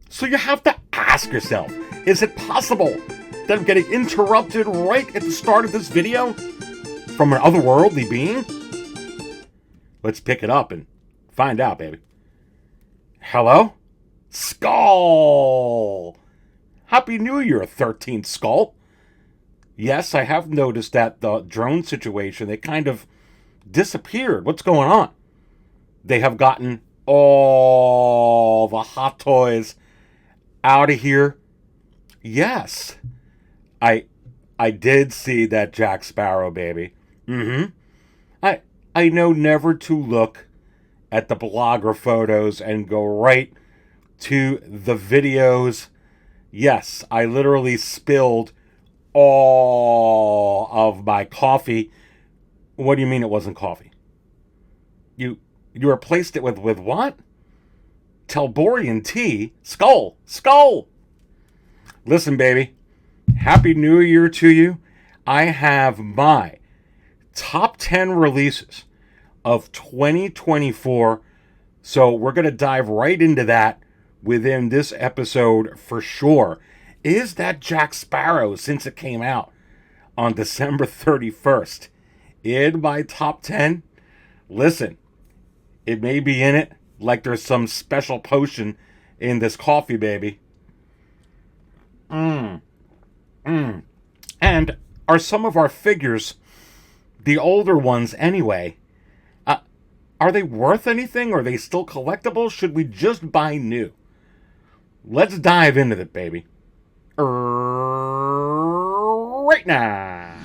So you have to ask yourself, is it possible that I'm getting interrupted right at the start of this video from an otherworldly being? Let's pick it up and find out, baby. Hello? Skull! Happy New Year, 13th Skull. Yes, I have noticed that the drone situation, they kind of disappeared. What's going on? They have gotten all the hot toys out of here. Yes, I did see that Jack Sparrow, baby. I know never to look at the blogger photos and go right to the videos. Yes, I literally spilled all of my coffee. What do you mean it wasn't coffee? You replaced it with what? Telborian tea? Skull! Listen, baby. Happy New Year to you. I have my top 10 releases of 2024. So we're going to dive right into that within this episode for sure. Is that Jack Sparrow, since it came out on December 31st, in my top 10? Listen, it may be in it like there's some special potion in this coffee, baby. And are some of our figures, the older ones anyway, are they worth anything? Are they still collectible? Should we just buy new? Let's dive into it, baby. Right now.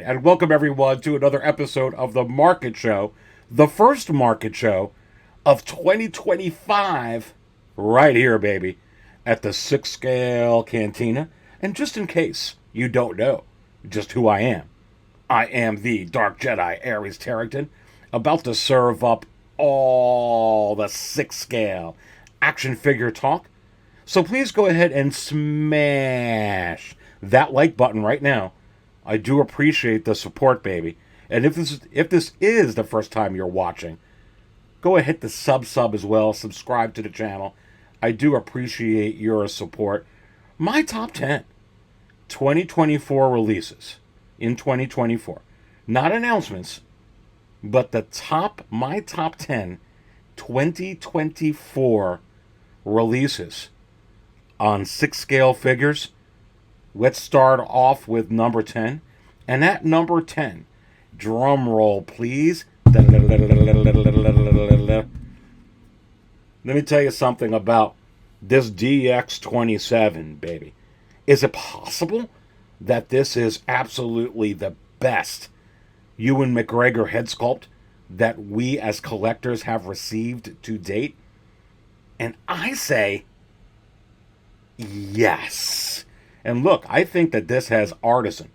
And welcome everyone to another episode of the Market Show, the first market show of 2025, right here, baby, at the 6 Scale Cantina. And just in case you don't know just who I am the Dark Jedi Ares Tarrington, about to serve up all the 6 Scale action figure talk. So please go ahead and smash that like button right now. I do appreciate the support, baby. And if this is the first time you're watching, go ahead, hit the sub as well. Subscribe to the channel. I do appreciate your support. My top 10 2024 releases in 2024. Not announcements, but my top 10 2024 releases on 6 Scale figures. Let's start off with number 10. And at number 10, drum roll, please. Let me tell you something about this DX27, baby. Is it possible that this is absolutely the best Ewan McGregor head sculpt that we as collectors have received to date? And I say, yes. And look, I think that this has artisan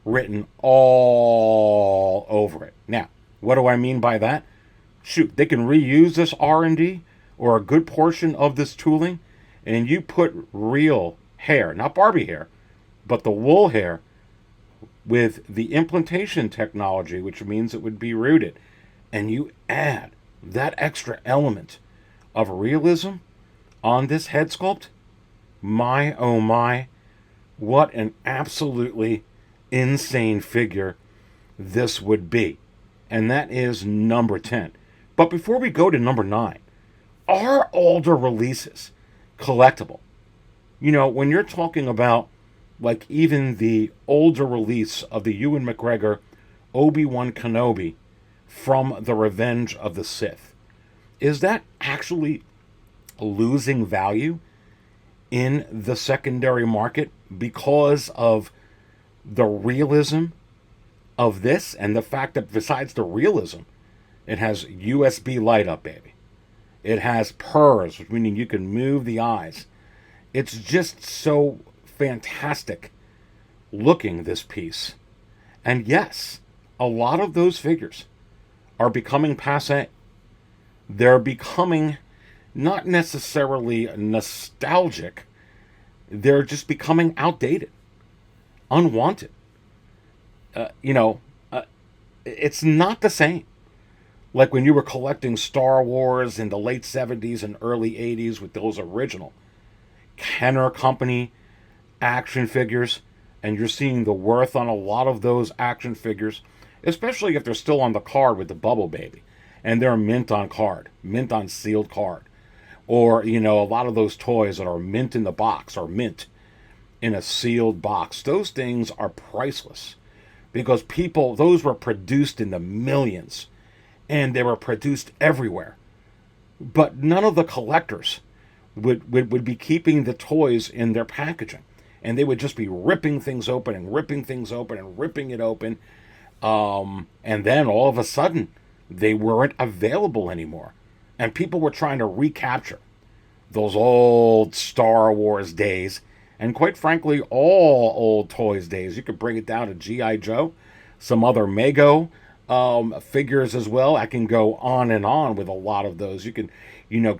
written all over it. Now, what do I mean by that? Shoot, they can reuse this R&D or a good portion of this tooling, and you put real hair, not Barbie hair, but the wool hair with the implantation technology, which means it would be rooted, and you add that extra element of realism on this head sculpt. My, oh my, what an absolutely insane figure this would be. And that is number 10. But before we go to number 9, are older releases collectible? You know, when you're talking about like even the older release of the Ewan McGregor Obi-Wan Kenobi from The Revenge of the Sith, is that actually losing value in the secondary market because of the realism of this, and the fact that besides the realism, it has USB light up, baby. It has purrs, meaning you can move the eyes. It's just so fantastic looking, this piece. And yes, a lot of those figures are becoming passé. They're becoming not necessarily nostalgic, they're just becoming outdated, unwanted. It's not the same. Like when you were collecting Star Wars in the late 70s and early 80s with those original Kenner Company action figures, and you're seeing the worth on a lot of those action figures, especially if they're still on the card with the Bubble Baby, and they're mint on card, mint on sealed card. Or, a lot of those toys that are mint in the box or mint in a sealed box. Those things are priceless because those were produced in the millions and they were produced everywhere. But none of the collectors would be keeping the toys in their packaging. And they would just be ripping things open and ripping things open and ripping it open. And then all of a sudden, they weren't available anymore. And people were trying to recapture those old Star Wars days. And quite frankly, all old toys days. You could bring it down to G.I. Joe, some other Mego figures as well. I can go on and on with a lot of those. You can,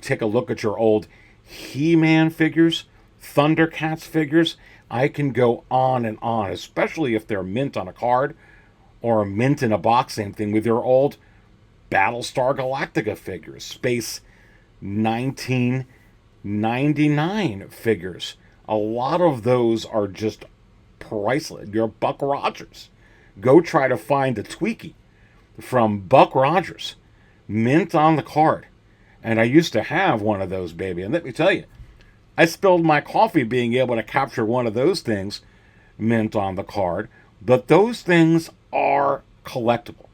take a look at your old He-Man figures, Thundercats figures. I can go on and on, especially if they're mint on a card or mint in a box. Same thing with your old Battlestar Galactica figures, Space 1999 figures. A lot of those are just priceless. Your Buck Rogers. Go try to find a Tweaky from Buck Rogers, mint on the card. And I used to have one of those, baby. And let me tell you, I spilled my coffee being able to capture one of those things mint on the card. But those things are collectible.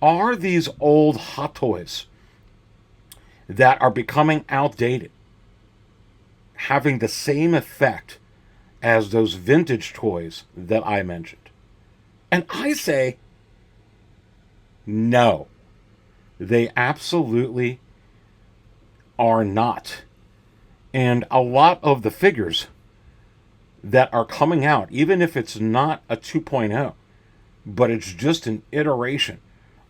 Are these old Hot Toys that are becoming outdated having the same effect as those vintage toys that I mentioned? And I say, no, they absolutely are not. And a lot of the figures that are coming out, even if it's not a 2.0, but it's just an iteration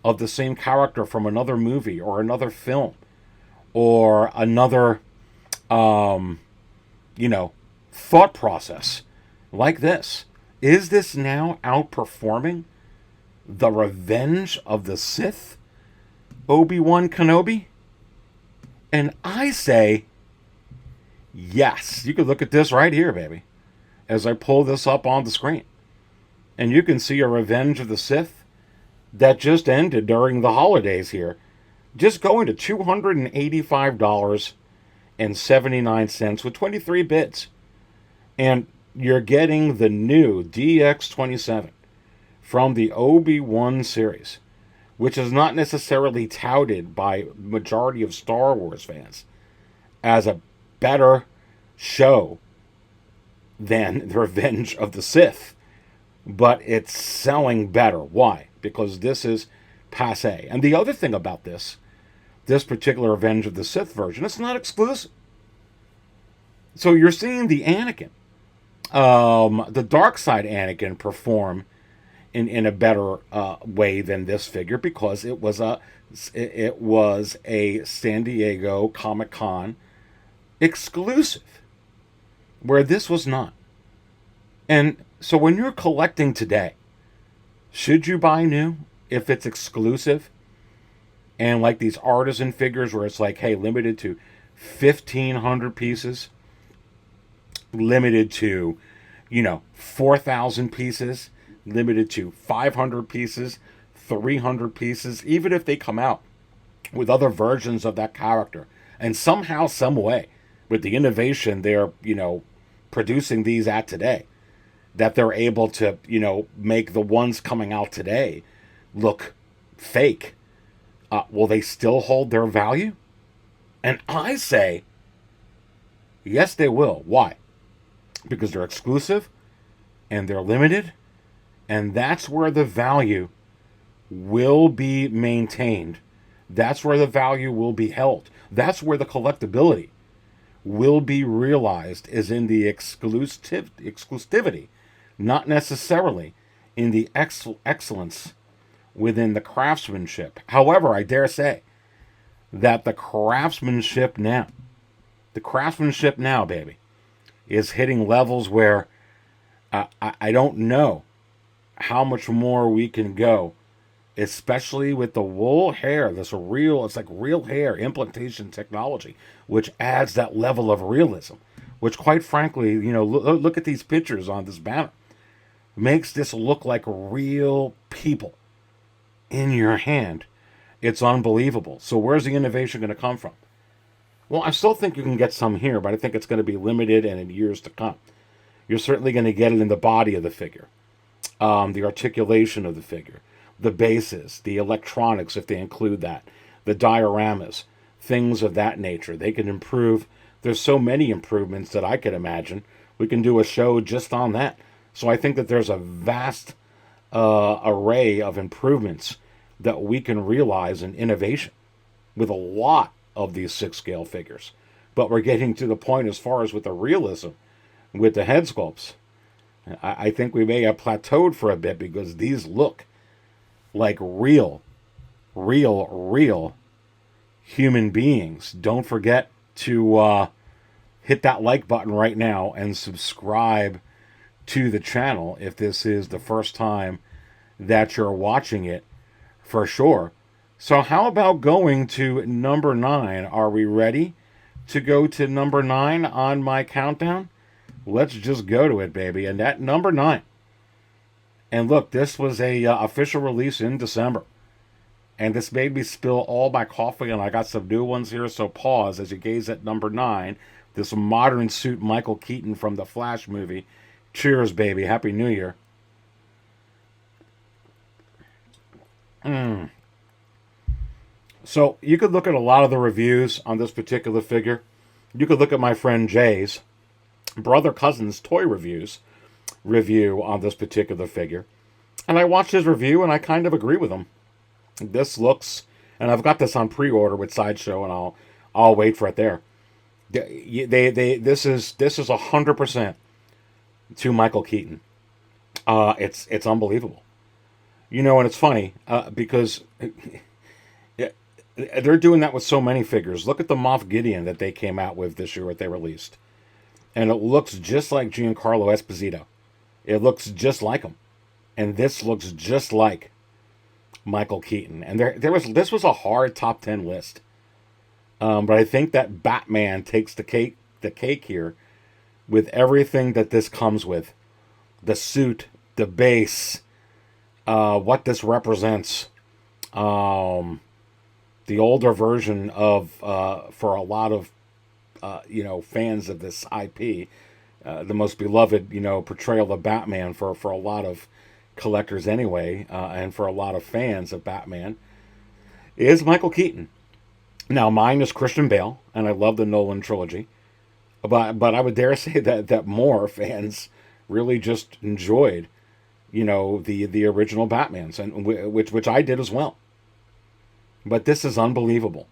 of the same character from another movie or another film or another, thought process like this. Is this now outperforming The Revenge of the Sith, Obi-Wan Kenobi? And I say, yes. You can look at this right here, baby, as I pull this up on the screen. And you can see a Revenge of the Sith that just ended during the holidays here, just going to $285.79 with 23 bits. And you're getting the new DX27 from the Obi-Wan series, which is not necessarily touted by majority of Star Wars fans as a better show than The Revenge of the Sith. But it's selling better. Why? Because this is passé. And the other thing about this particular Revenge of the Sith version, it's not exclusive. So you're seeing the Anakin, the dark side Anakin, perform in a better way than this figure, because it was a San Diego Comic-Con exclusive, where this was not. And so when you're collecting today, should you buy new if it's exclusive? And like these artisan figures where it's like, hey, limited to 1,500 pieces, limited to, 4,000 pieces, limited to 500 pieces, 300 pieces, even if they come out with other versions of that character. And somehow, some way, with the innovation they're, producing these at today, that they're able to, make the ones coming out today look fake, will they still hold their value? And I say, yes, they will. Why? Because they're exclusive and they're limited, and that's where the value will be maintained. That's where the value will be held. That's where the collectability will be realized, is in the exclusivity, not necessarily in the excellence within the craftsmanship. However, I dare say that the craftsmanship now, baby, is hitting levels where I don't know how much more we can go, especially with the wool hair. It's like real hair implantation technology, which adds that level of realism, which quite frankly, look at these pictures on this banner, makes this look like real people in your hand. It's unbelievable. So where's the innovation going to come from? Well, I still think you can get some here, but I think it's going to be limited and in years to come. You're certainly going to get it in the body of the figure, the articulation of the figure, the bases, the electronics, if they include that, the dioramas, things of that nature. They can improve. There's so many improvements that I could imagine. We can do a show just on that. So I think that there's a vast array of improvements that we can realize in innovation with a lot of these 6-scale figures. But we're getting to the point as far as with the realism, with the head sculpts. I think we may have plateaued for a bit because these look like real human beings. Don't forget to hit that like button right now and subscribe to the channel if this is the first time that you're watching it, for sure. So how about going to number 9? Are we ready to go to number 9 on my countdown? Let's just go to it, baby. And at number 9, and look, this was a official release in December, and this made me spill all my coffee, and I got some new ones here, so pause as you gaze at number 9, this modern suit Michael Keaton from the Flash movie. Cheers, baby. Happy New Year. So you could look at a lot of the reviews on this particular figure. You could look at my friend Jay's brother cousin's toy review on this particular figure, and I watched his review and I kind of agree with him. This looks, and I've got this on pre-order with Sideshow, and I'll wait for it there. This is 100% to Michael Keaton. It's unbelievable. And it's funny because they're doing that with so many figures. Look at the Moff Gideon that they came out with this year, what they released. And it looks just like Giancarlo Esposito. It looks just like him. And this looks just like Michael Keaton. And this was a hard top 10 list. But I think that Batman takes the cake here with everything that this comes with. The suit, the base, what this represents. The older version of, for a lot of fans of this IP, the most beloved, portrayal of Batman for a lot of collectors anyway, and for a lot of fans of Batman, is Michael Keaton. Now, mine is Christian Bale, and I love the Nolan trilogy, but I would dare say that more fans really just enjoyed, the original Batmans, and which I did as well. But this is unbelievable.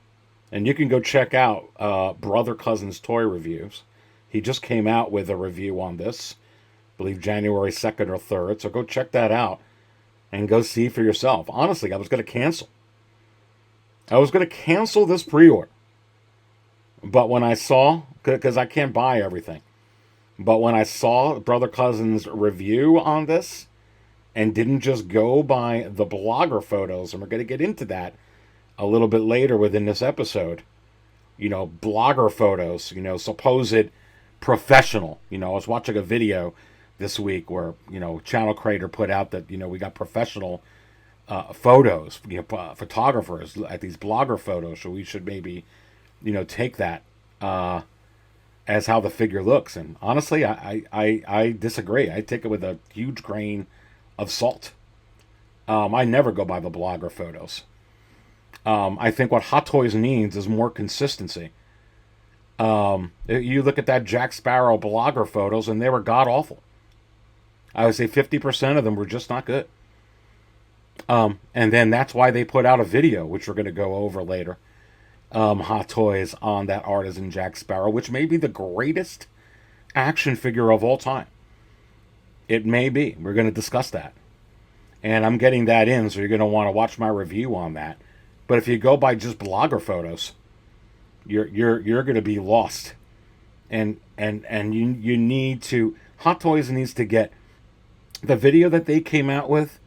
And you can go check out Brother Cousin's toy reviews. He just came out with a review on this, I believe January 2nd or 3rd. So go check that out and go see for yourself. Honestly, I was going to cancel. This pre-order. But when I saw, because I can't buy everything, but when I saw Brother Cousin's review on this and didn't just go by the blogger photos, and we're going to get into that a little bit later within this episode, blogger photos, supposed professional. I was watching a video this week where, Channel Creator put out that, we got professional photos, photographers at these blogger photos, so we should maybe, take that as how the figure looks. And honestly, I disagree. I take it with a huge grain of salt. I never go by the blogger photos. I think what Hot Toys needs is more consistency. You look at that Jack Sparrow blogger photos, and they were god awful. I would say 50% of them were just not good. And then that's why they put out a video, which we're going to go over later. Hot Toys on that Artisan Jack Sparrow, which may be the greatest action figure of all time. It may be. We're going to discuss that. And I'm getting that in, so you're going to want to watch my review on that. But if you go by just blogger photos, you're going to be lost. And you need to... Hot Toys needs to get the video that they came out with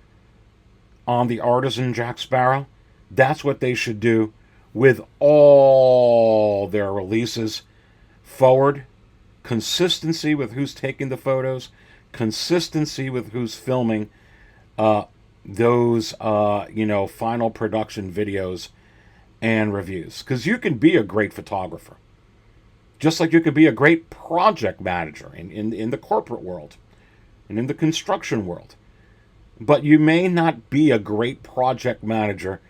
on the Artisan Jack Sparrow. That's what they should do with all their releases forward. Consistency with who's taking the photos, consistency with who's filming those final production videos and reviews. Because you can be a great photographer, just like you could be a great project manager in the corporate world and in the construction world. But you may not be a great project manager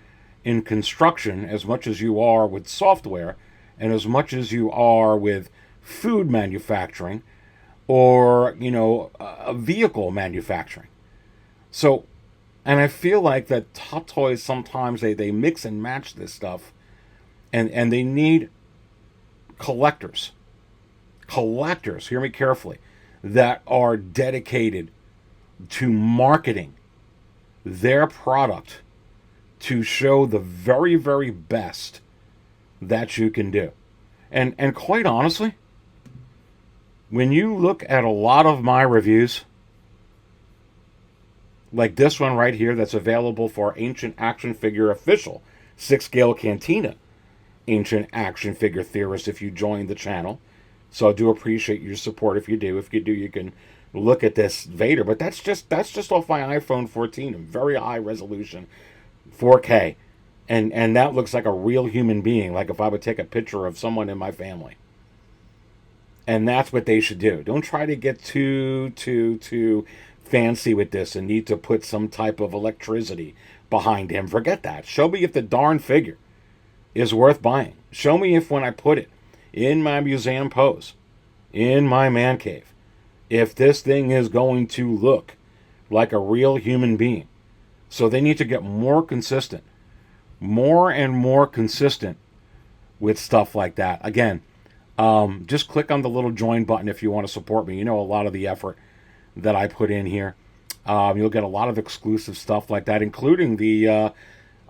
in construction as much as you are with software and as much as you are with food manufacturing or, a vehicle manufacturing. So, and I feel like that Hot Toys sometimes they mix and match this stuff, and they need collectors, hear me carefully, that are dedicated to marketing their product to show the very, very best that you can do. And quite honestly, when you look at a lot of my reviews, like this one right here that's available for Ancient Action Figure Official 6-scale Cantina Ancient Action Figure Theorist if you join the channel. So I do appreciate your support if you do. If you do, you can look at this Vader. But that's just off my iPhone 14, a very high resolution, 4K. And that looks like a real human being, like if I would take a picture of someone in my family. And that's what they should do. Don't try to get too fancy with this and need to put some type of electricity behind him. Forget that. Show me if the darn figure is worth buying. Show me if when I put it in my museum pose, in my man cave, if this thing is going to look like a real human being. So they need to get more consistent, more and more consistent with stuff like that. Again, just click on the little join button if you want to support me. You know a lot of the effort that I put in here. You'll get a lot of exclusive stuff like that, including the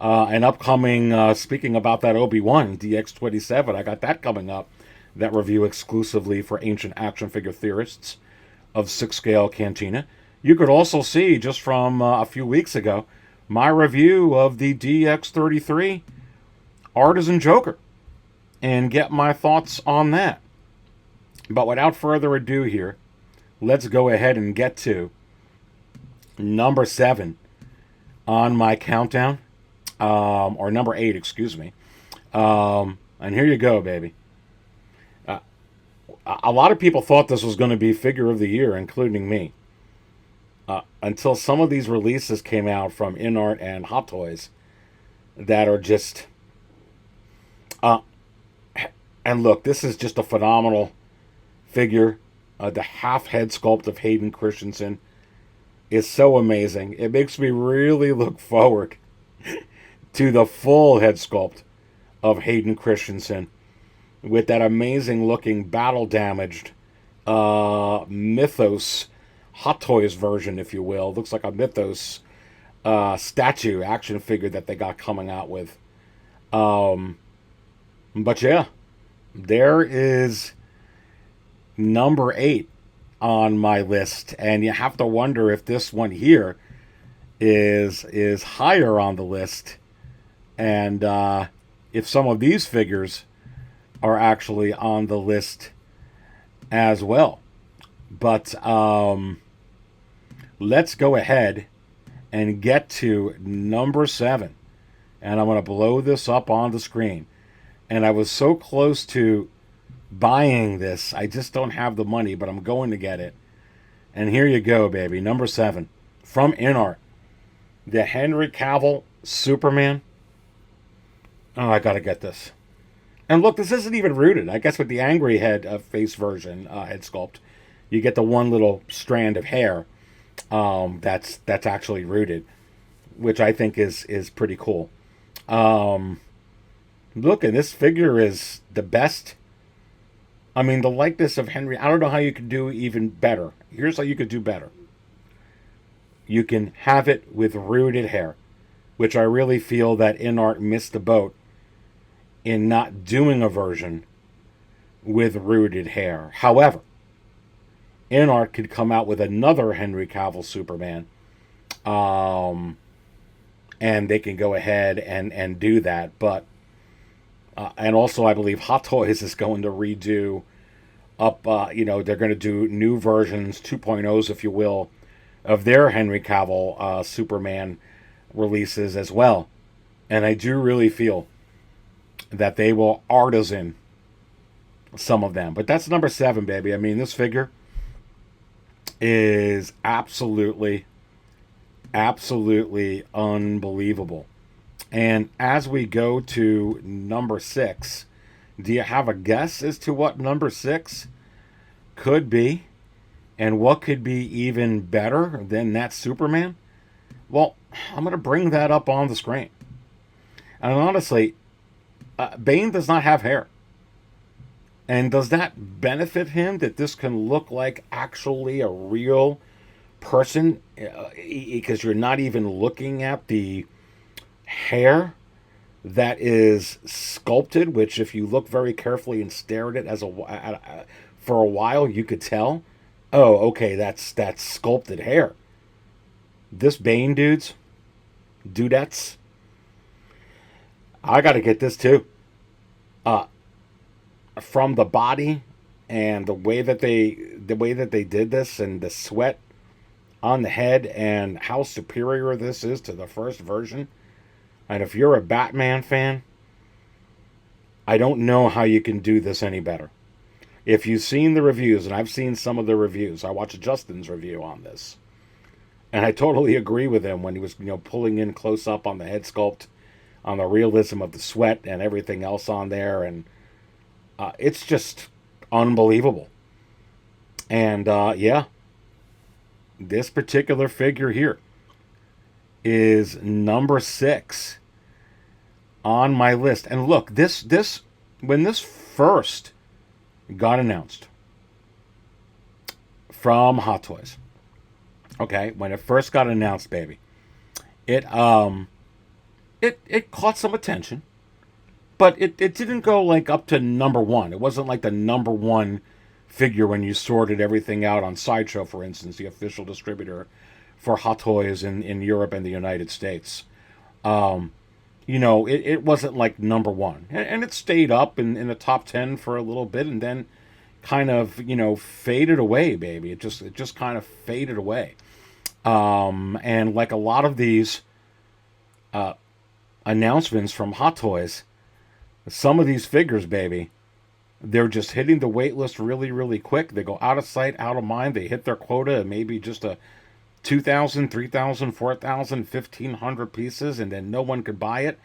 an upcoming, speaking about that Obi-Wan DX27, I got that coming up, that review exclusively for Ancient Action Figure Theorists of 6-scale Cantina. You could also see, just from a few weeks ago, my review of the DX33 Artisan Joker and get my thoughts on that. But without further ado here, let's go ahead and get to number 7 on my countdown. Or number 8, excuse me. And here you go, baby. A lot of people thought this was going to be Figure of the Year, including me. Until some of these releases came out from InArt and Hot Toys that are just... and look, this is just a phenomenal figure. The half head sculpt of Hayden Christensen is so amazing. It makes me really look forward to the full head sculpt of Hayden Christensen with that amazing looking battle damaged Mythos Hot Toys version, if you will. Looks like a Mythos statue action figure that they got coming out with. But yeah, there is number 8 on my list, and you have to wonder if this one here is higher on the list, and if some of these figures are actually on the list as well. But let's go ahead and get to number 7, and I'm going to blow this up on the screen. And I was so close to buying this. I just don't have the money, but I'm going to get it. And here you go, baby. Number 7 from InArt. The Henry Cavill Superman. Oh, I gotta get this. And look, this isn't even rooted. I guess with the angry head face version head sculpt, you get the one little strand of hair that's actually rooted, which I think is pretty cool. Look, and this figure is the best. I mean, the likeness of Henry. I don't know how you could do even better. Here's how you could do better. You can have it with rooted hair, which I really feel that InArt missed the boat in not doing a version with rooted hair. However, InArt could come out with another Henry Cavill Superman, and they can go ahead and do that. But and also, I believe Hot Toys is going to redo up. They're going to do new versions, 2.0s, if you will, of their Henry Cavill Superman releases as well. And I do really feel that they will artisan some of them. But that's number 7, baby. I mean, this figure is absolutely unbelievable. And as we go to number 6, do you have a guess as to what number 6 could be? And what could be even better than that Superman? Well, I'm going to bring that up on the screen. And honestly, Bane does not have hair. And does that benefit him that this can look like actually a real person? Because you're not even looking at the hair that is sculpted, which if you look very carefully and stare at it for a while, you could tell, oh, okay, that's sculpted hair. This Bane dudettes, I got to get this too. From the body and the way that they did this, and the sweat on the head, and how superior this is to the first version. And if you're a Batman fan, I don't know how you can do this any better. If you've seen the reviews, and I've seen some of the reviews, I watched Justin's review on this, and I totally agree with him when he was pulling in close up on the head sculpt, on the realism of the sweat and everything else on there, and it's just unbelievable. And yeah, this particular figure here is number 6 on my list. And look, this when this first got announced from Hot Toys, okay, when it first got announced, baby, it caught some attention, but it didn't go like up to number 1. It wasn't like the number 1 figure when you sorted everything out on Sideshow, for instance, the official distributor for Hot Toys in Europe and the United States. It wasn't like number 1. And it stayed up in the top 10 for a little bit, and then kind of, faded away, baby. It just kind of faded away. And like a lot of these announcements from Hot Toys, some of these figures, baby, they're just hitting the wait list really, really quick. They go out of sight, out of mind. They hit their quota, maybe just a 2,000, 3,000, 4,000, 1,500 pieces, and then no one could buy it.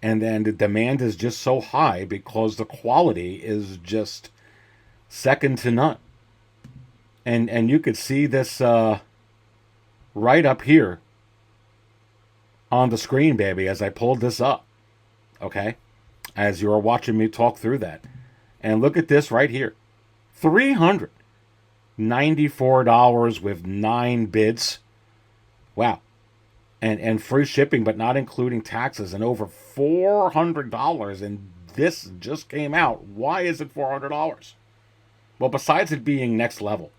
And then the demand is just so high because the quality is just second to none. And you could see this right up here on the screen, baby, as I pulled this up. Okay? As you are watching me talk through that. And look at this right here. $394 with 9 bids. Wow. And free shipping, but not including taxes, and over $400. And this just came out. Why is it $400? Well, besides it being next level,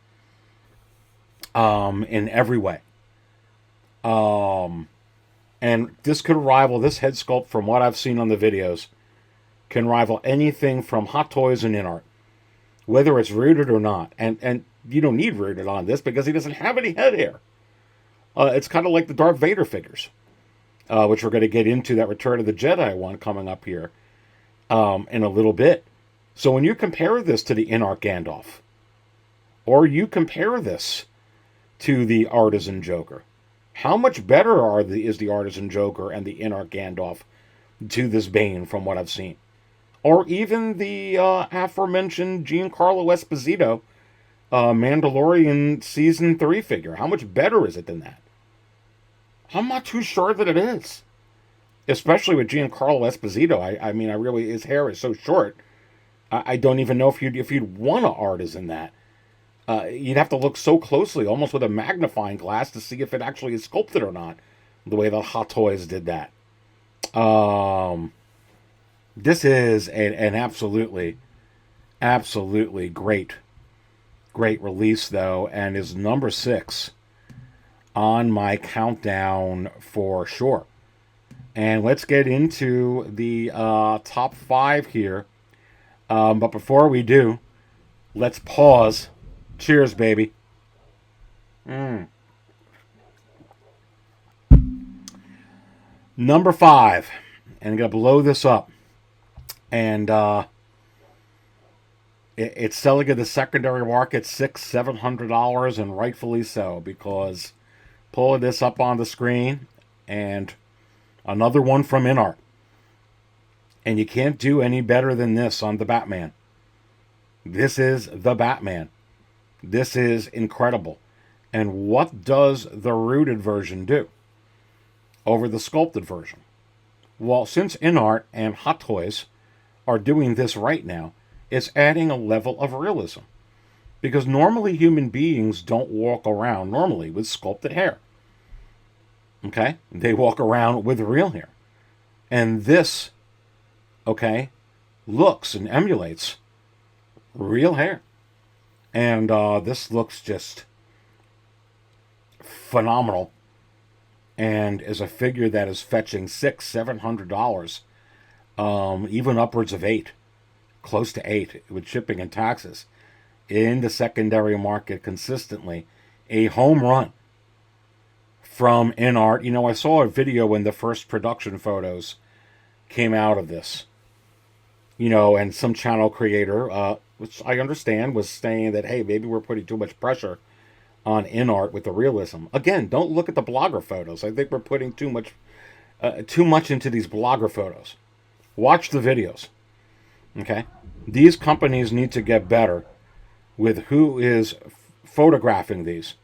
in every way, and this could rival, this head sculpt, from what I've seen on the videos, can rival anything from Hot Toys and InArt, whether it's rooted or not. And you don't need rooted on this because he doesn't have any head hair. It's kind of like the Darth Vader figures, which we're going to get into, that Return of the Jedi one coming up here in a little bit. So when you compare this to the InArt Gandalf, or you compare this to the Artisan Joker, how much better is the Artisan Joker and the InArt Gandalf to this Bane from what I've seen? Or even the aforementioned Giancarlo Esposito Mandalorian Season 3 figure. How much better is it than that? I'm not too sure that it is. Especially with Giancarlo Esposito. I mean, his hair is so short. I don't even know if you'd want to artisan that. You'd have to look so closely, almost with a magnifying glass, to see if it actually is sculpted or not. The way that Hot Toys did that. This is an absolutely great release, though, and is number 6 on my countdown for sure. And let's get into the top 5 here. But before we do, let's pause. Cheers, baby. Number 5. And I'm going to blow this up. And it's selling at the secondary market $600-700, and rightfully so, because pulling this up on the screen, and another one from InArt. And you can't do any better than this on the Batman. This is the Batman. This is incredible. And what does the rooted version do over the sculpted version? Well, since InArt and Hot Toys are doing this right now, it's adding a level of realism. Because normally human beings don't walk around normally with sculpted hair. Okay? They walk around with real hair. And this, okay, looks and emulates real hair. And this looks just phenomenal. And is a figure that is fetching $600-700, even upwards of $8, close to $8 with shipping and taxes in the secondary market consistently. A home run from InArt. You know, I saw a video when the first production photos came out of this. You know, and some channel creator, which I understand, was saying that, hey, maybe we're putting too much pressure on InArt with the realism. Again, don't look at the blogger photos. I think we're putting too much into these blogger photos. Watch the videos. Okay? These companies need to get better with who is photographing these.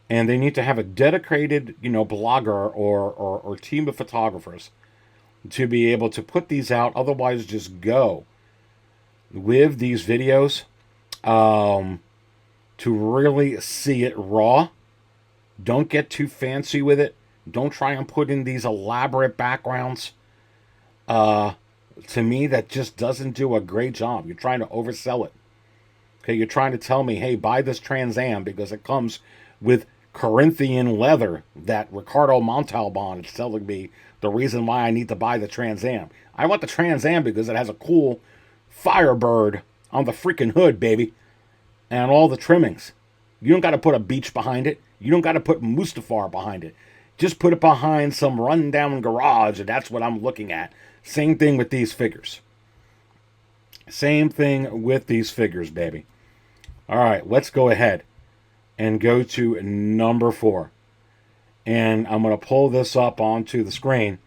And they need to have a dedicated, you know, blogger or team of photographers to be able to put these out. Otherwise, just go with these videos to really see it raw. Don't get too fancy with it. Don't try and put in these elaborate backgrounds. To me, that just doesn't do a great job. You're trying to oversell it. Okay, you're trying to tell me, hey, buy this Trans Am because it comes with Corinthian leather that Ricardo Montalban is telling me the reason why I need to buy the Trans Am. I want the Trans Am because it has a cool Firebird on the freaking hood, baby. And all the trimmings. You don't got to put a beach behind it. You don't got to put Mustafar behind it. Just put it behind some rundown garage, and that's what I'm looking at. Same thing with these figures. Same thing with these figures, baby. All right, let's go ahead and go to number 4. And I'm going to pull this up onto the screen.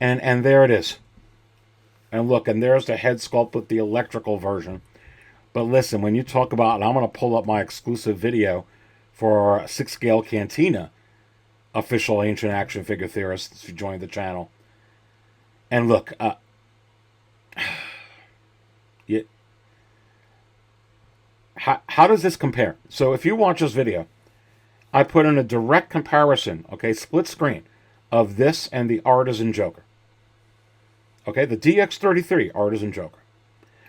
And there it is. And look, and there's the head sculpt with the electrical version. But listen, when you talk about, and I'm going to pull up my exclusive video for 6-Scale Cantina, official Ancient Action Figure Theorists, who joined the channel. And look, how does this compare? So if you watch this video, I put in a direct comparison, okay, split screen, of this and the Artisan Joker. Okay, the DX33 Artisan Joker.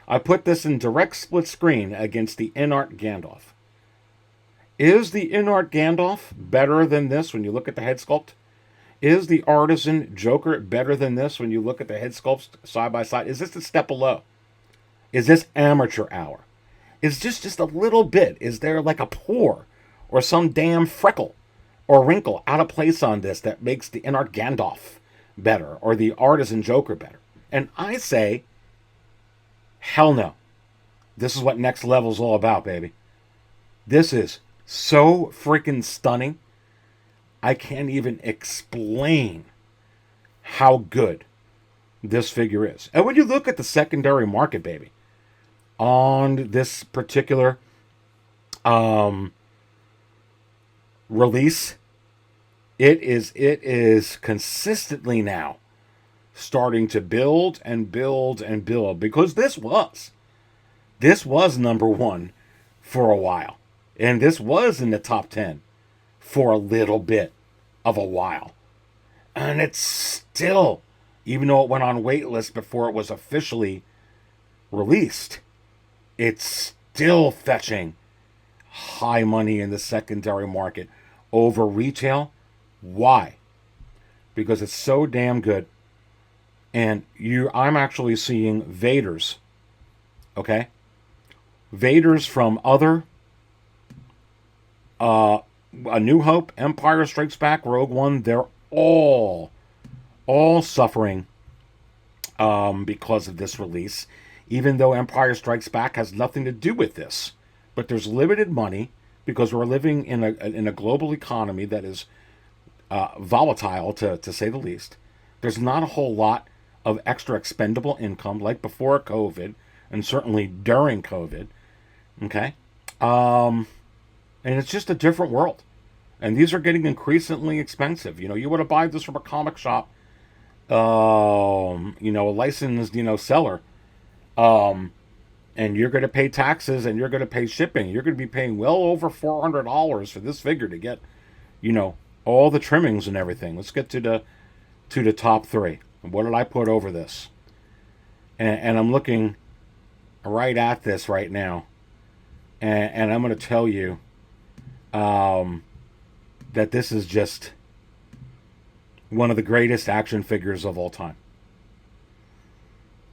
I put this in direct split screen against the InArt Gandalf. Is the InArt Gandalf better than this when you look at the head sculpt? Is the Artisan Joker better than this when you look at the head sculpts side by side? Is this a step below? Is this amateur hour? Is this just a little bit? Is there like a pore or some damn freckle or wrinkle out of place on this that makes the InArt Gandalf better or the Artisan Joker better? And I say, Hell no. This is what next level's all about, baby. This is so freaking stunning. I can't even explain how good this figure is. And when you look at the secondary market, baby, on this particular release, it is consistently now starting to build and build and build, because this was number one for a while, and this was in the top 10 for a little bit of a while, and it's still, even though it went on wait list before it was officially released, it's still fetching high money in the secondary market over retail. Why? Because it's so damn good. And I'm actually seeing Vaders. Okay? Vaders from other A New Hope, Empire Strikes Back, Rogue One, they're all suffering because of this release, even though Empire Strikes Back has nothing to do with this. But there's limited money because we're living in a global economy that is volatile, to say the least. There's not a whole lot of extra expendable income like before COVID, and certainly during COVID. Okay? And it's just a different world. And these are getting increasingly expensive. You know, you want to buy this from a comic shop, a licensed, seller, and you're going to pay taxes and you're going to pay shipping. You're going to be paying well over $400 for this figure to get, all the trimmings and everything. Let's get to the top three. What did I put over this? And I'm looking right at this right now, and I'm going to tell you that this is just one of the greatest action figures of all time.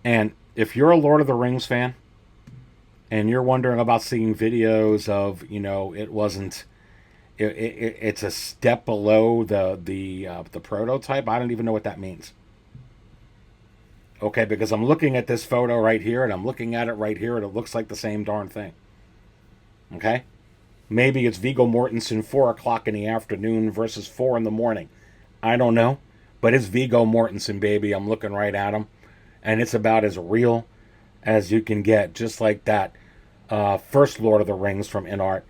And if you're a Lord of the Rings fan, and you're wondering about seeing videos of, it's a step below the prototype, I don't even know what that means. Okay, because I'm looking at this photo right here, and I'm looking at it right here, and it looks like the same darn thing. Okay? Maybe it's Viggo Mortensen 4 o'clock in the afternoon versus 4 in the morning. I don't know. But it's Viggo Mortensen, baby. I'm looking right at him. And it's about as real as you can get. Just like that first Lord of the Rings from InArt.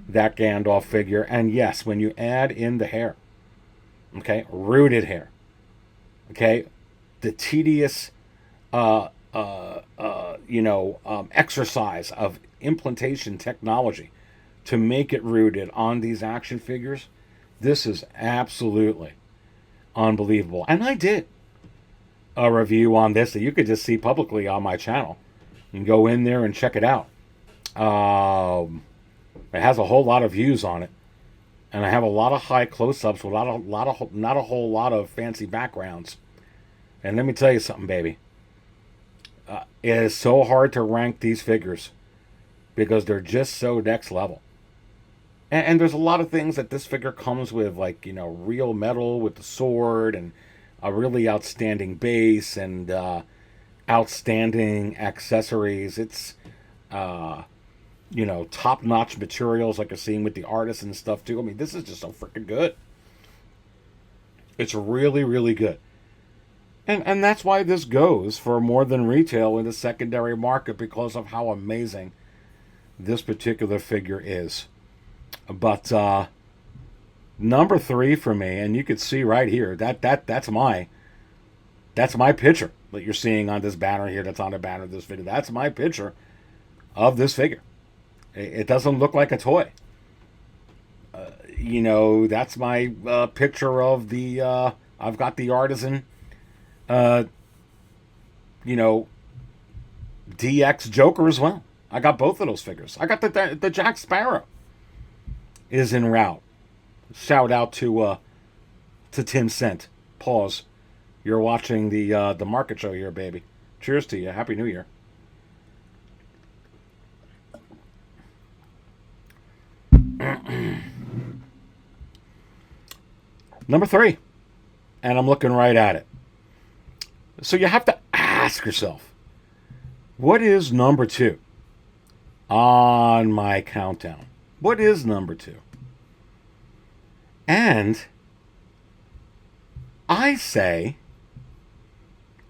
That Gandalf figure. And yes, when you add in the hair. Okay? Rooted hair. Okay? The tedious exercise of implantation technology to make it rooted on these action figures, this is absolutely unbelievable. And I did a review on this that you could just see publicly on my channel. You can go in there and check it out. It has a whole lot of views on it, and I have a lot of high close-ups with not a whole lot of fancy backgrounds. And let me tell you something, baby. It is so hard to rank these figures because they're just so next level. And there's a lot of things that this figure comes with, like, real metal with the sword and a really outstanding base and outstanding accessories. It's, top-notch materials like you're seeing with the artists and stuff, too. I mean, this is just so freaking good. It's really, really good. And that's why this goes for more than retail in the secondary market, because of how amazing this particular figure is. But number 3 for me, and you can see right here, that's my picture that you're seeing on this banner here, that's on the banner of this video. That's my picture of this figure. It doesn't look like a toy. That's my picture of the, I've got the Artisan, DX Joker as well. I got both of those figures. I got the Jack Sparrow is en route. Shout out to Tim Cent. Pause. You're watching the market show here, baby. Cheers to you. Happy New Year. Number 3. And I'm looking right at it. So you have to ask yourself, What is number 2 on my countdown? What is number 2? And I say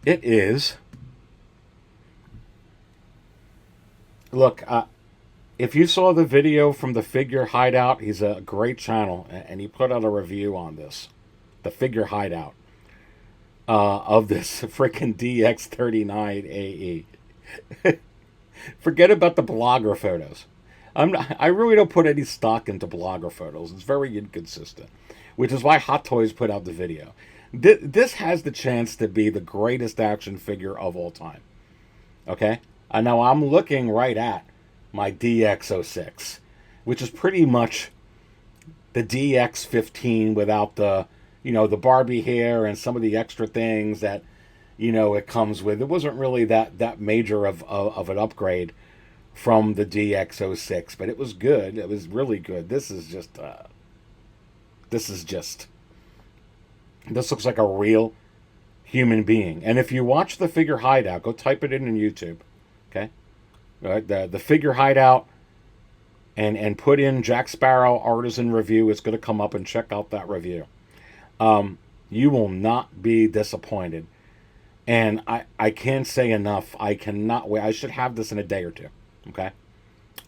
it is. Look, if you saw the video from the Figure Hideout, he's a great channel, and he put out a review on this, the Figure Hideout, of this freaking DX29AE. Forget about the blogger photos. I really don't put any stock into blogger photos. It's very inconsistent, which is why Hot Toys put out the video. This has the chance to be the greatest action figure of all time. Okay? And now I'm looking right at my DX06, which is pretty much the DX15 without the, the Barbie hair and some of the extra things that, it comes with. It wasn't really that major of an upgrade from the DX06, but it was good. It was really good. This looks like a real human being. And if you watch the Figure Hideout, go type it in on YouTube. Okay? All right, the Figure Hideout and put in Jack Sparrow Artisan Review. It's going to come up, and check out that review. You will not be disappointed. And I can't say enough. I cannot wait. I should have this in a day or two. Okay?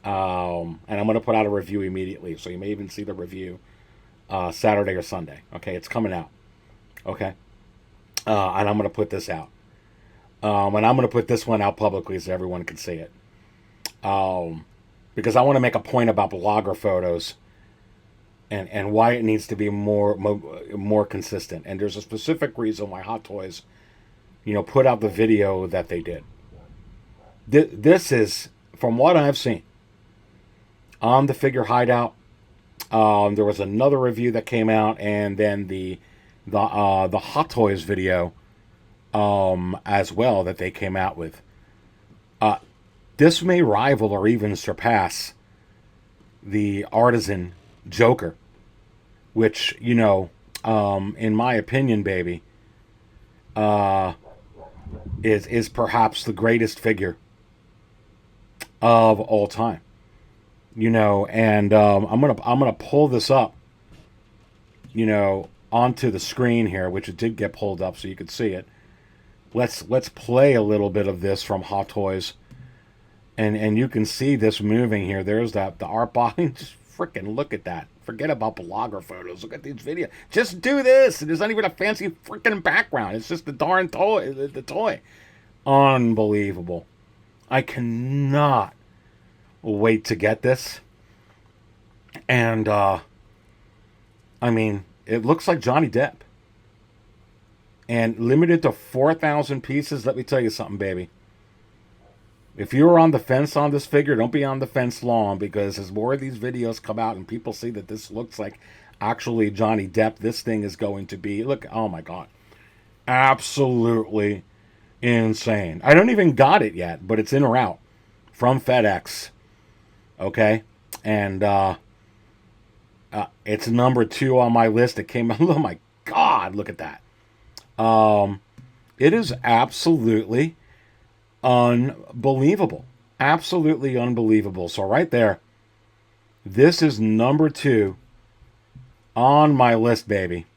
And I'm going to put out a review immediately. So you may even see the review Saturday or Sunday. Okay? It's coming out. Okay? And I'm going to put this out. And I'm going to put this one out publicly so everyone can see it. Because I want to make a point about blogger photos and why it needs to be more consistent. And there's a specific reason why Hot Toys, put out the video that they did. This is, from what I've seen on the Figure Hideout, there was another review that came out, and then the Hot Toys video as well that they came out with. This may rival or even surpass the Artisan Joker, which, in my opinion, baby, is perhaps the greatest figure of all time. And I'm gonna pull this up, onto the screen here, which it did get pulled up so you could see it. Let's play a little bit of this from Hot Toys, and you can see this moving here. There's the art body. Just freaking look at that. Forget about blogger photos. Look at these videos. Just do this. There's not even a fancy freaking background. It's just the darn toy. The toy. Unbelievable. I cannot wait to get this. And it looks like Johnny Depp. And limited to 4,000 pieces. Let me tell you something, baby. If you're on the fence on this figure, don't be on the fence long, because as more of these videos come out and people see that this looks like actually Johnny Depp, this thing is going to be, look, oh my God, absolutely insane. I don't even got it yet, but it's in or out from FedEx. Okay? And it's number 2 on my list. It came out, oh my God, look at that. It is absolutely unbelievable. Absolutely unbelievable. So right there, this is number 2 on my list, baby.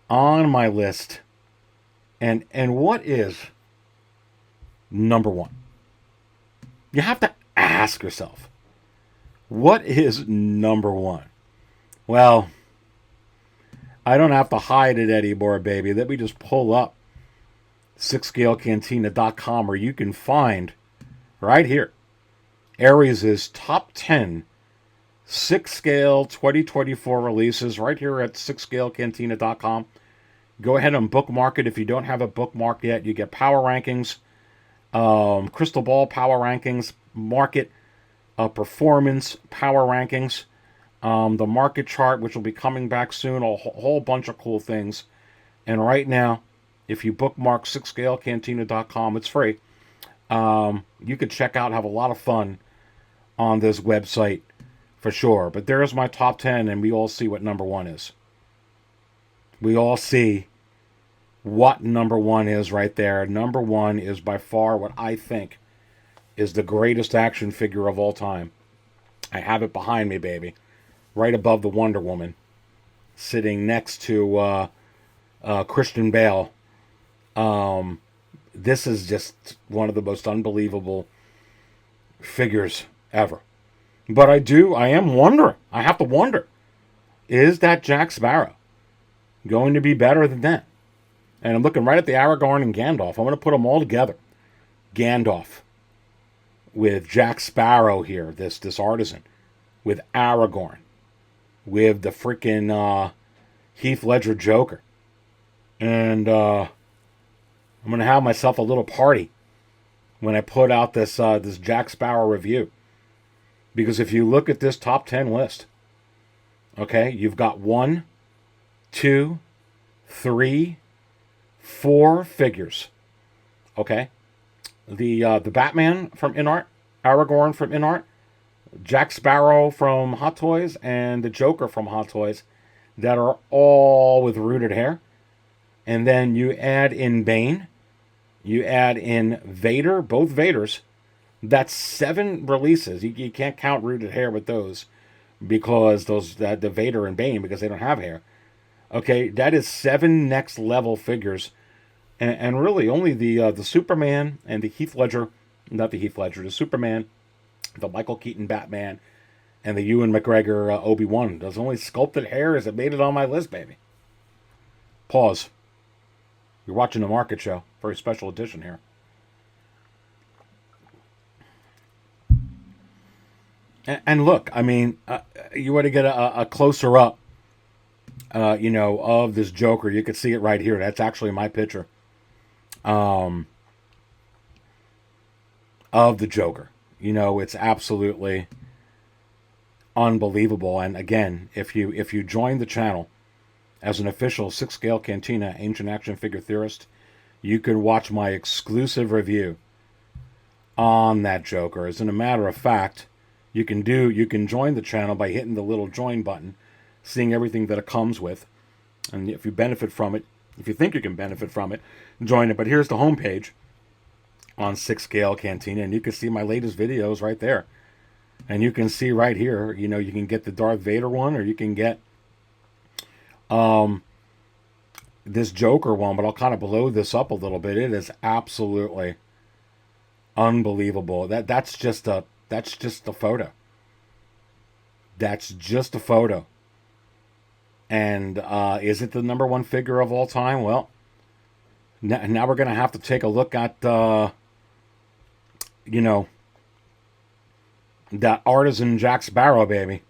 On my list. And what is number 1? You have to ask yourself, what is number 1? Well, I don't have to hide it anymore, baby. Let me just pull up 6scalecantina.com, where you can find right here Aries' top 10 6-scale 2024 releases right here at 6scalecantina.com. Go ahead and bookmark it. If you don't have it bookmarked yet, you get power rankings, crystal ball power rankings, market performance power rankings, the market chart, which will be coming back soon, a whole bunch of cool things. And right now, if you bookmark 6scalecantina.com, it's free. You could check out, have a lot of fun on this website for sure. But there's my top 10, and we all see what number 1 is. We all see what number 1 is right there. Number 1 is by far what I think is the greatest action figure of all time. I have it behind me, baby, right above the Wonder Woman, sitting next to Christian Bale. This is just one of the most unbelievable figures ever. But I am wondering, I have to wonder, is that Jack Sparrow going to be better than that? And I'm looking right at the Aragorn and Gandalf. I'm going to put them all together. Gandalf with Jack Sparrow here, this artisan, with Aragorn, with the freaking Heath Ledger Joker. And I'm going to have myself a little party when I put out this Jack Sparrow review. Because if you look at this top 10 list, okay, you've got 1, 2, 3, 4 figures. Okay? The Batman from InArt, Aragorn from InArt, Jack Sparrow from Hot Toys, and the Joker from Hot Toys that are all with rooted hair. And then you add in Bane, you add in Vader, both Vaders. That's 7 releases. You can't count rooted hair with those because the Vader and Bane, because they don't have hair. Okay, that is 7 next level figures, and really only the Superman and the Heath Ledger, not the Heath Ledger, the Superman, the Michael Keaton Batman, and the Ewan McGregor Obi-Wan. Those only sculpted hairs that made it on my list, baby. Pause. You're watching the Market Show. Very special edition here. And look, I mean, you want to get a closer up, of this Joker. You could see it right here. That's actually my picture of the Joker. It's absolutely unbelievable. And again, if you join the channel as an official 6-scale Cantina Ancient Action Figure Theorist, you can watch my exclusive review on that Joker. As a matter of fact, you can join the channel by hitting the little join button, seeing everything that it comes with. And if you benefit from it, if you think you can benefit from it, join it. But here's the homepage on 6-scale Cantina, and you can see my latest videos right there. And you can see right here, you can get the Darth Vader one, or you can get this Joker one, but I'll kind of blow this up a little bit. It is absolutely unbelievable. That's just a photo. That's just a photo. And is it the number 1 figure of all time? Well, now we're going to have to take a look at, that artisan Jack Sparrow, baby.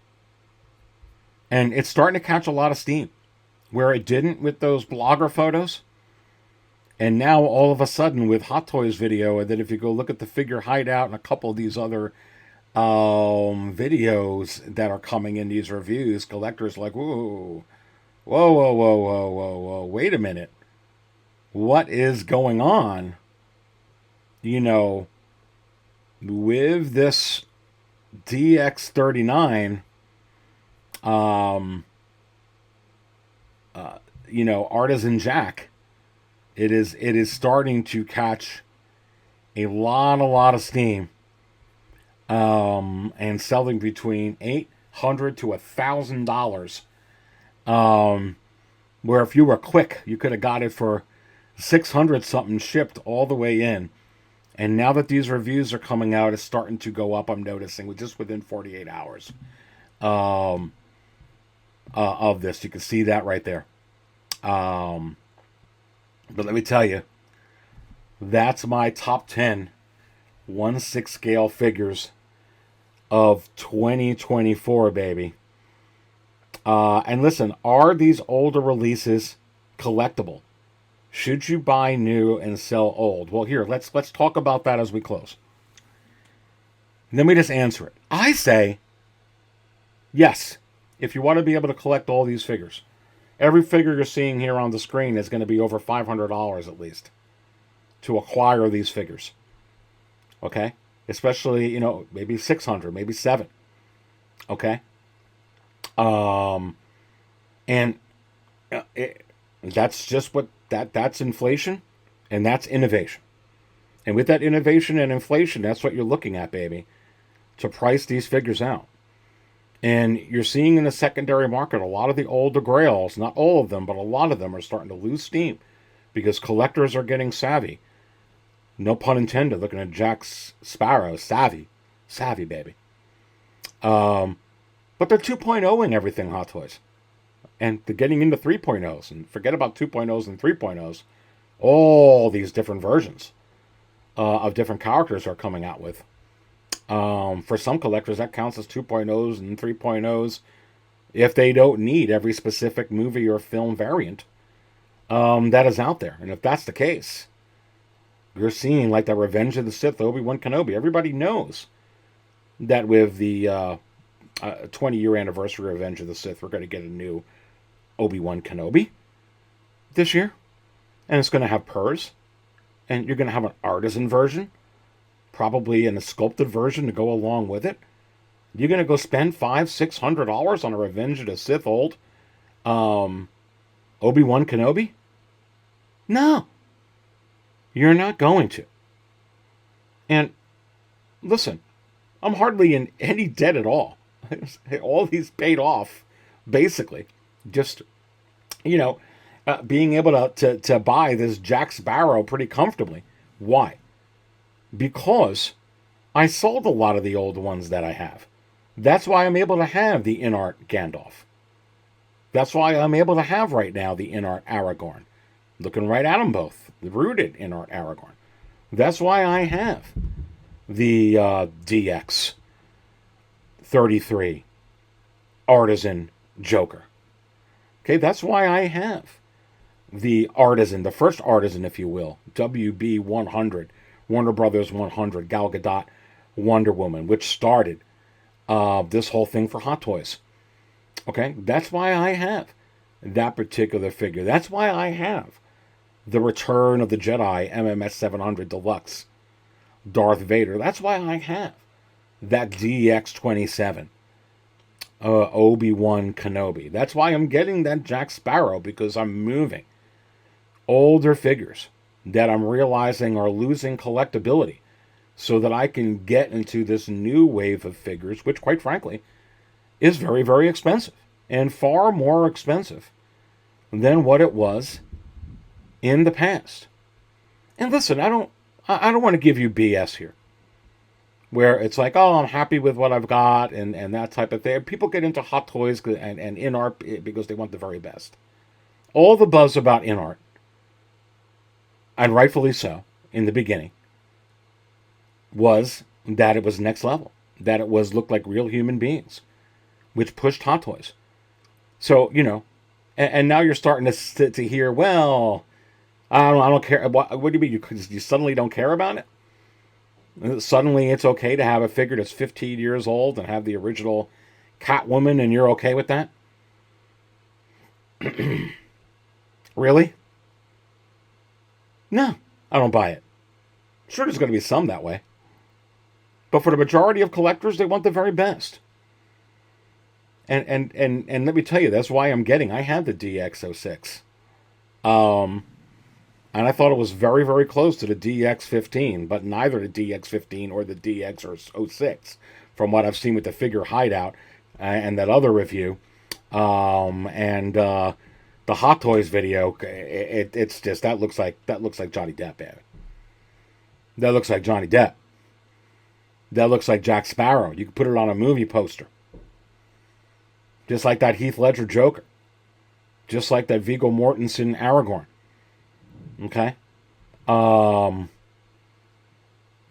And it's starting to catch a lot of steam, where it didn't with those blogger photos. And now all of a sudden with Hot Toys video, and then if you go look at the figure hideout and a couple of these other videos that are coming in these reviews, collectors like, whoa, wait a minute. What is going on, with this DX39, Artisan Jack? It is starting to catch a lot of steam, and selling between $800 to $1,000. Where if you were quick, you could have got it for 600 something shipped all the way in. And now that these reviews are coming out, it's starting to go up. I'm noticing just within 48 hours of this. You can see that right there. But let me tell you, that's my top 10 1/6 scale figures of 2024, baby. And listen, are these older releases collectible? Should you buy new and sell old? Well, here, let's talk about that as we close. Let me just answer it. I say yes, if you want to be able to collect all these figures. Every figure you're seeing here on the screen is going to be over $500 at least to acquire these figures. Okay? Especially, maybe 600, maybe 7. Okay? That's just what that's inflation, and that's innovation. And with that innovation and inflation, that's what you're looking at, baby, to price these figures out. And you're seeing in the secondary market a lot of the older grails, not all of them, but a lot of them are starting to lose steam because collectors are getting savvy. No pun intended, looking at Jack Sparrow, savvy, baby. But they're 2.0ing everything, Hot Toys. And they're getting into 3.0s. And forget about 2.0s and 3.0s. All these different versions of different characters are coming out with. For some collectors, that counts as 2.0s and 3.0s if they don't need every specific movie or film variant that is out there. And if that's the case, you're seeing like the Revenge of the Sith, Obi-Wan Kenobi. Everybody knows that with the 20-year anniversary of Revenge of the Sith, we're going to get a new Obi-Wan Kenobi this year. And it's going to have purrs. And you're going to have an artisan version, probably in a sculpted version to go along with it. You're going to go spend $500-$600 on a Revenge of the Sith old Obi-Wan Kenobi? No. You're not going to. And listen, I'm hardly in any debt at all. All these paid off, basically. Just, being able to buy this Jack Sparrow pretty comfortably. Why? Because I sold a lot of the old ones that I have. That's why I'm able to have the InArt Gandalf. That's why I'm able to have right now the InArt Aragorn. Looking right at them both. The rooted InArt Aragorn. That's why I have the DX29AE Artisan Joker. Okay, that's why I have the Artisan, the first Artisan, if you will, WB 100, Warner Brothers 100, Gal Gadot Wonder Woman, which started this whole thing for Hot Toys. Okay, that's why I have that particular figure. That's why I have the Return of the Jedi MMS 700 Deluxe Darth Vader. That's why I have that DX27 Obi-Wan Kenobi. That's why I'm getting that Jack Sparrow, because I'm moving older figures that I'm realizing are losing collectability so that I can get into this new wave of figures, which, quite frankly, is very, very expensive and far more expensive than what it was in the past. And listen, I don't want to give you BS here, where it's like, oh, I'm happy with what I've got and that type of thing. People get into Hot Toys and InArt because they want the very best. All the buzz about InArt, and rightfully so, in the beginning, was that it was next level, that it looked like real human beings, which pushed Hot Toys. So, and now you're starting to hear, well, I don't care. What do you mean? You suddenly don't care about it? Suddenly it's okay to have a figure that's 15 years old and have the original Catwoman, and you're okay with that? Really? No, I don't buy it. Sure, there's going to be some that way. But for the majority of collectors, they want the very best. And let me tell you, that's why I had the DX06. And I thought it was very, very close to the DX15, but neither the DX15 or the DX06, from what I've seen with the figure hideout and that other review, and the Hot Toys video. It's just that looks like Johnny Depp, man. That looks like Johnny Depp. That looks like Jack Sparrow. You could put it on a movie poster. Just like that Heath Ledger Joker. Just like that Viggo Mortensen Aragorn. Okay?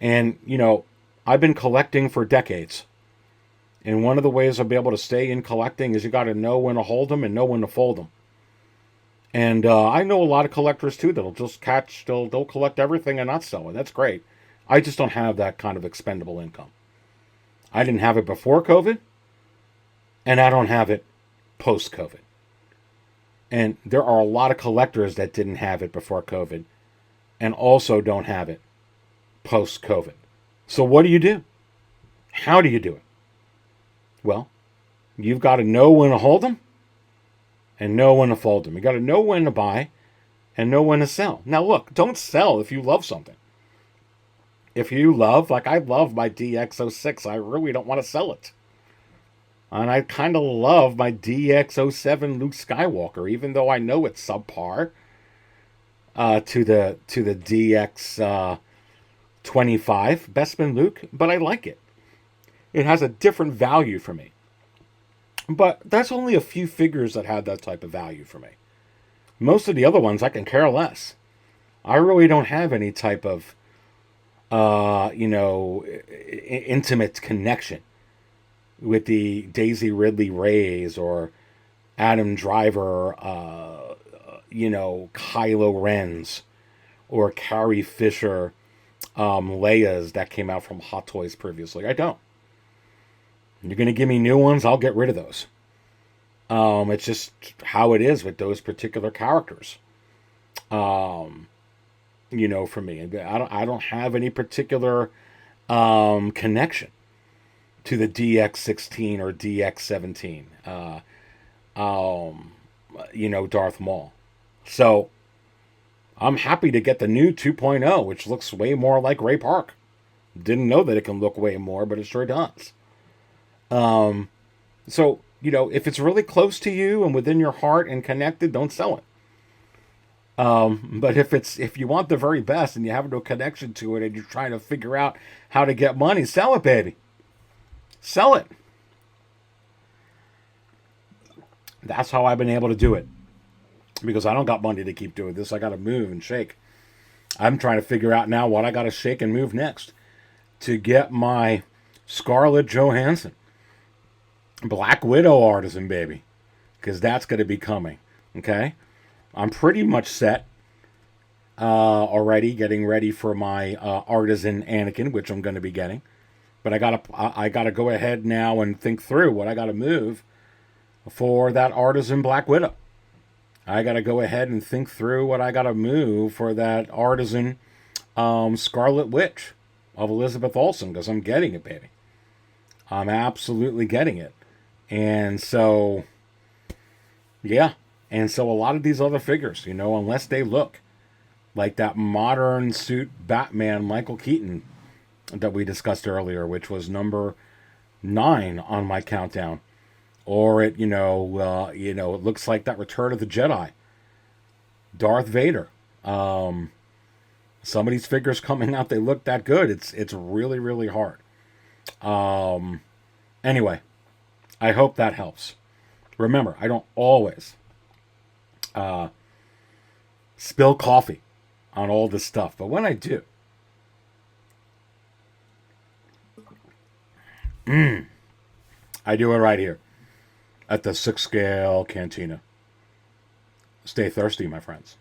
And, I've been collecting for decades. And one of the ways I'll be able to stay in collecting is you got to know when to hold them and know when to fold them. And I know a lot of collectors, too, that'll just they'll collect everything and not sell it. That's great. I just don't have that kind of expendable income. I didn't have it before COVID, and I don't have it post-COVID. And there are a lot of collectors that didn't have it before COVID and also don't have it post-COVID. So what do you do? How do you do it? Well, you've got to know when to hold them and know when to fold them. You got to know when to buy and know when to sell. Now, look, don't sell if you love something. if you love, like I love my DX06, I really don't want to sell it. And I kind of love my DX07 Luke Skywalker, even though I know it's subpar to the DX25 Bestman Luke, but I like it. It has a different value for me. But that's only a few figures that have that type of value for me. Most of the other ones I can care less. I really don't have any type of, intimate connection with the Daisy Ridley Rays or Adam Driver, Kylo Ren's or Carrie Fisher Leia's that came out from Hot Toys previously. I don't. You're going to give me new ones, I'll get rid of those. It's just how it is with those particular characters. For me, I don't have any particular connection to the DX16 or DX17. Darth Maul. So I'm happy to get the new 2.0, which looks way more like Ray Park. Didn't know that it can look way more, but it sure does. So, if it's really close to you and within your heart and connected, don't sell it. But if you want the very best and you have no connection to it and you're trying to figure out how to get money, sell it, baby. Sell it. That's how I've been able to do it. Because I don't got money to keep doing this. I got to move and shake. I'm trying to figure out now what I got to shake and move next to get my Scarlett Johansson Black Widow artisan, baby. Because that's going to be coming. Okay? I'm pretty much set already, getting ready for my artisan Anakin, which I'm going to be getting. But I gotta go ahead now and think through what I got to move for that artisan Black Widow. I got to go ahead and think through what I got to move for that artisan Scarlet Witch of Elizabeth Olsen, because I'm getting it, baby. I'm absolutely getting it. And so, yeah. And so a lot of these other figures, unless they look like that modern suit Batman Michael Keaton that we discussed earlier, which was number 9 on my countdown, or it looks like that Return of the Jedi, Darth Vader. Some of these figures coming out, they look that good. It's really, really hard. Anyway, I hope that helps. Remember, I don't always spill coffee on all this stuff, but when I do, I do it right here at the 6 Scale Cantina. Stay thirsty, my friends.